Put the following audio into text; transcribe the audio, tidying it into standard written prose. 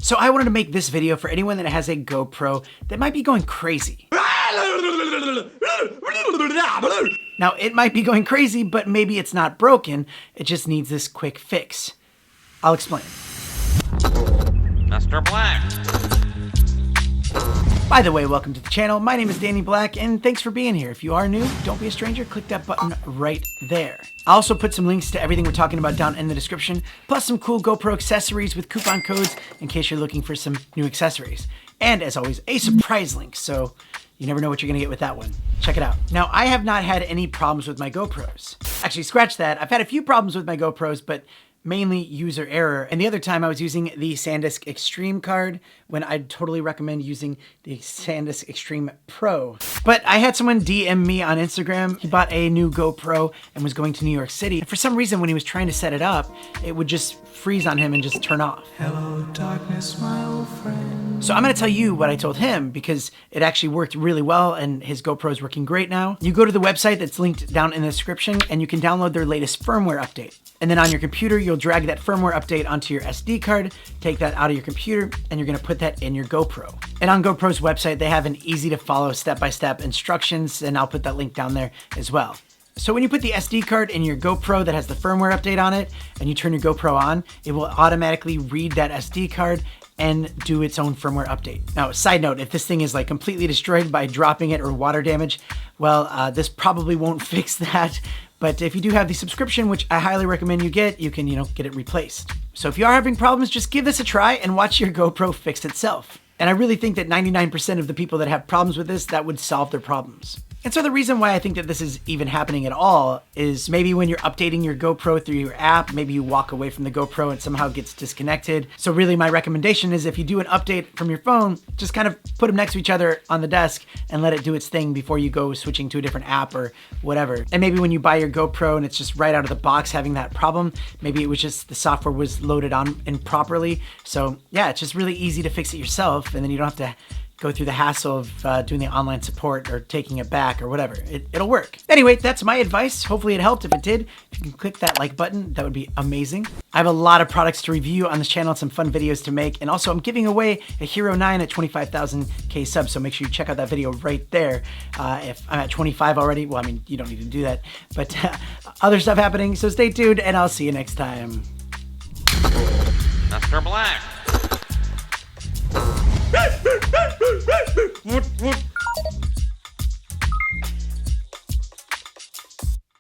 So I wanted to make this video for anyone that has a GoPro that might be going crazy. Now, it might be going crazy, but maybe it's not broken. It just needs this quick fix. I'll explain. Mr. Black. By the way, welcome to the channel. My name is Danny Black, and thanks for being here. If you are new, don't be a stranger. Click that button right there. I also put some links to everything we're talking about down in the description, plus some cool GoPro accessories with coupon codes in case you're looking for some new accessories. And as always, a surprise link, so you never know what you're gonna get with that one. Check it out. Now, I have not had any problems with my GoPros. Actually, scratch that. I've had a few problems with my GoPros, but mainly user error. And the other time I was using the SanDisk Extreme card when I'd totally recommend using the SanDisk Extreme Pro. But I had someone DM me on Instagram. He bought a new GoPro and was going to New York City. And for some reason, when he was trying to set it up, it would just freeze on him and just turn off. Hello, darkness, my old friend. So I'm gonna tell you what I told him because it actually worked really well and his GoPro is working great now. You go to the website that's linked down in the description and you can download their latest firmware update. And then on your computer, you'll drag that firmware update onto your SD card, take that out of your computer, and you're gonna put that in your GoPro. And on GoPro's website, they have an easy to follow step-by-step instructions, and I'll put that link down there as well. So when you put the SD card in your GoPro that has the firmware update on it, and you turn your GoPro on, it will automatically read that SD card and do its own firmware update. Now, side note, if this thing is like completely destroyed by dropping it or water damage, well, this probably won't fix that. But if you do have the subscription, which I highly recommend you get, you can, get it replaced. So if you are having problems, just give this a try and watch your GoPro fix itself. And I really think that 99% of the people that have problems with this, that would solve their problems. And so the reason why I think that this is even happening at all is maybe when you're updating your GoPro through your app, maybe you walk away from the GoPro and somehow gets disconnected. So really my recommendation is if you do an update from your phone, just kind of put them next to each other on the desk and let it do its thing before you go switching to a different app or whatever. And maybe when you buy your GoPro and it's just right out of the box having that problem, maybe it was just the software was loaded on improperly. So yeah, it's just really easy to fix it yourself and then you don't have to go through the hassle of doing the online support or taking it back or whatever. It'll work. Anyway, that's my advice. Hopefully it helped. If it did, if you can click that like button, that would be amazing. I have a lot of products to review on this channel and some fun videos to make. And also I'm giving away a Hero 9 at 25,000K subs. So make sure you check out that video right there. If I'm at 25 already, well, I mean, you don't need to do that, but other stuff happening. So stay tuned and I'll see you next time. Mr. Black.